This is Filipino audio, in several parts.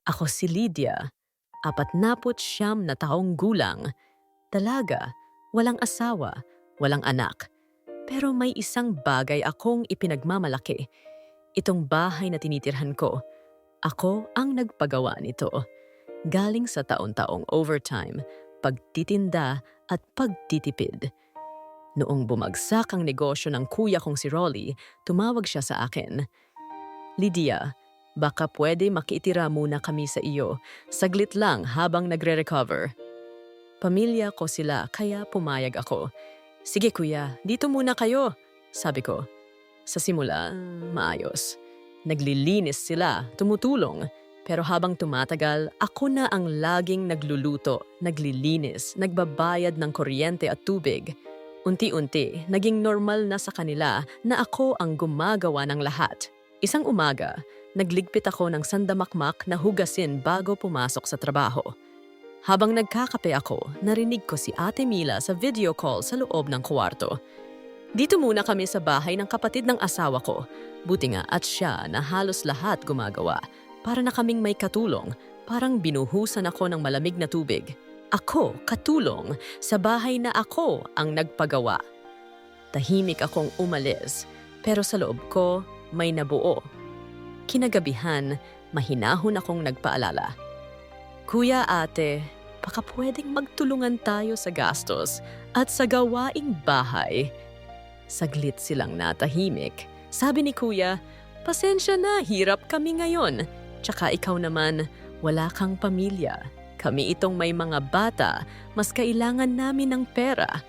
Ako si Lydia, 49 na taong gulang, dalaga, walang asawa, walang anak. Pero may isang bagay akong ipinagmamalaki. Itong bahay na tinitirhan ko, ako ang nagpagawa nito. Galing sa taon-taong overtime, pagtitinda at pagtitipid. Noong bumagsak ang negosyo ng kuya kong si Rolly, tumawag siya sa akin. Lydia, baka pwede makiitira muna kami sa iyo. Saglit lang habang nagre-recover. Pamilya ko sila kaya pumayag ako. Sige kuya, dito muna kayo, sabi ko. Sa simula, maayos. Naglilinis sila, tumutulong. Pero habang tumatagal, ako na ang laging nagluluto, naglilinis, nagbabayad ng kuryente at tubig. Unti-unti, naging normal na sa kanila na ako ang gumagawa ng lahat. Isang umaga, nagligpit ako ng sandamakmak na hugasin bago pumasok sa trabaho. Habang nagkakape ako, narinig ko si Ate Mila sa video call sa loob ng kwarto. Dito muna kami sa bahay ng kapatid ng asawa ko. Buti nga at siya na halos lahat gumagawa. Para na kaming may katulong, parang binuhusan ako ng malamig na tubig. Ako, katulong, sa bahay na ako ang nagpagawa. Tahimik akong umalis, pero sa loob ko may nabuo. Kinagabihan, mahinahon akong nagpaalala. Kuya ate, baka pwedeng magtulungan tayo sa gastos at sa gawaing bahay. Saglit silang natahimik. Sabi ni kuya, pasensya na, hirap kami ngayon. Tsaka ikaw naman, wala kang pamilya. Kami itong may mga bata, mas kailangan namin ng pera.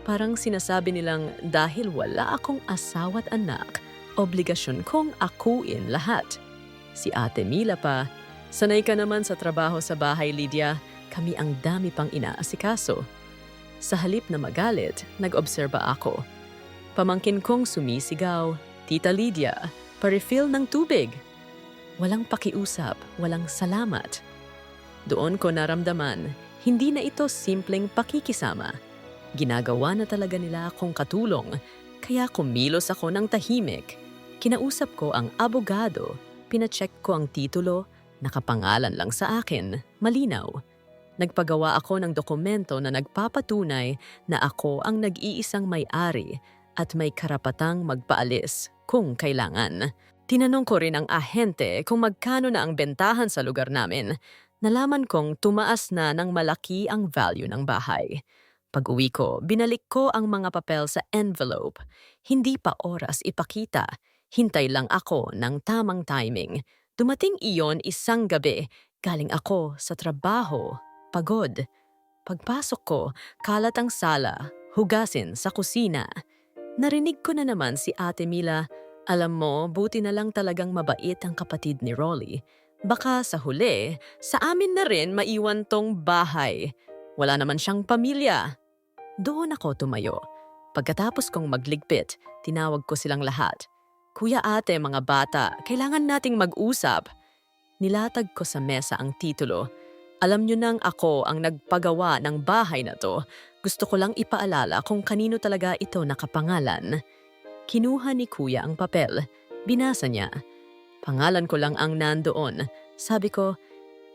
Parang sinasabi nilang dahil wala akong asawa't anak, obligasyon kong akuin lahat. Si Ate Mila pa, sanay ka naman sa trabaho sa bahay, Lydia. Kami ang dami pang inaasikaso. Sa halip na magalit, nag-obserba ako. Pamangkin kong sumisigaw, Tita Lydia, pa-refill ng tubig. Walang pakiusap, walang salamat. Doon ko naramdaman, hindi na ito simpleng pakikisama. Ginagawa na talaga nila akong katulong, kaya kumilos ako ng tahimik. Kinausap ko ang abogado, pinacheck ko ang titulo, nakapangalan lang sa akin, malinaw. Nagpagawa ako ng dokumento na nagpapatunay na ako ang nag-iisang may-ari at may karapatang magpaalis kung kailangan. Tinanong ko rin ang ahente kung magkano na ang bentahan sa lugar namin. Nalaman kong tumaas na ng malaki ang value ng bahay. Pag-uwi ko, binalik ko ang mga papel sa envelope. Hindi pa oras ipakita. Hintay lang ako ng tamang timing. Dumating iyon isang gabi. Galing ako sa trabaho. Pagod. Pagpasok ko, kalat ang sala, hugasin sa kusina. Narinig ko na naman si Ate Mila, alam mo, buti na lang talagang mabait ang kapatid ni Rolly. Baka sa huli, sa amin na rin maiwan tong bahay. Wala naman siyang pamilya. Doon ako tumayo. Pagkatapos kong magligpit, tinawag ko silang lahat. Kuya ate, mga bata, kailangan nating mag-usap. Nilatag ko sa mesa ang titulo. Alam niyo nang ako ang nagpagawa ng bahay na to. Gusto ko lang ipaalala kung kanino talaga ito nakapangalan. Kinuha ni kuya ang papel. Binasa niya. Pangalan ko lang ang nandoon. Sabi ko,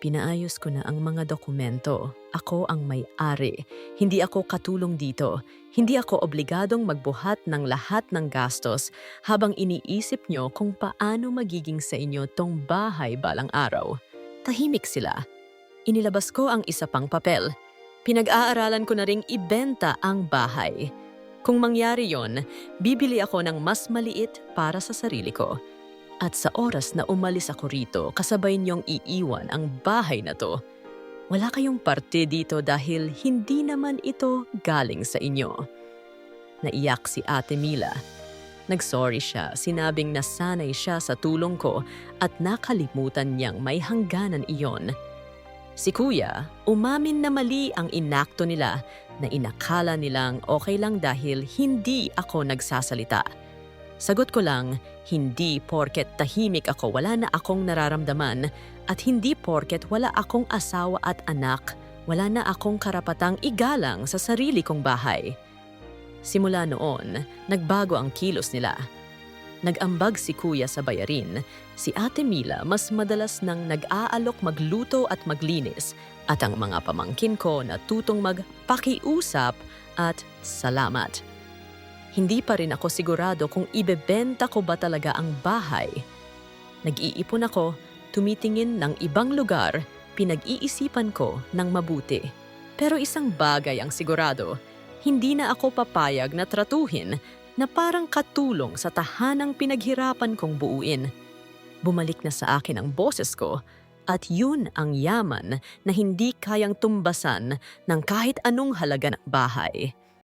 pinaayos ko na ang mga dokumento. Ako ang may-ari. Hindi ako katulong dito. Hindi ako obligadong magbuhat ng lahat ng gastos habang iniisip nyo kung paano magiging sa inyo tong bahay balang araw. Tahimik sila. Inilabas ko ang isa pang papel. Pinag-aaralan ko na ring ibenta ang bahay. Kung mangyari yon, bibili ako ng mas maliit para sa sarili ko. At sa oras na umalis ako rito, kasabay niyong iiwan ang bahay na to. Wala kayong parte dito dahil hindi naman ito galing sa inyo. Naiyak si Ate Mila. Nagsorry siya, sinabing nasanay siya sa tulong ko at nakalimutan niyang may hangganan iyon. Si Kuya, umamin na mali ang inakto nila na inakala nilang okay lang dahil hindi ako nagsasalita. Sagot ko lang, hindi porket tahimik ako wala na akong nararamdaman at hindi porket wala akong asawa at anak, wala na akong karapatang igalang sa sarili kong bahay. Simula noon, nagbago ang kilos nila. Nag-ambag si kuya sa bayarin. Si Ate Mila mas madalas nang nag-aalok magluto at maglinis at ang mga pamangkin ko natutong magpakiusap at salamat. Hindi pa rin ako sigurado kung ibebenta ko ba talaga ang bahay. Nag-iipon ako, tumitingin ng ibang lugar, pinag-iisipan ko ng mabuti. Pero isang bagay ang sigurado, hindi na ako papayag na tratuhin na parang katulong sa tahanang pinaghirapan kong buuin. Bumalik na sa akin ang boses ko at yun ang yaman na hindi kayang tumbasan ng kahit anong halaga ng bahay.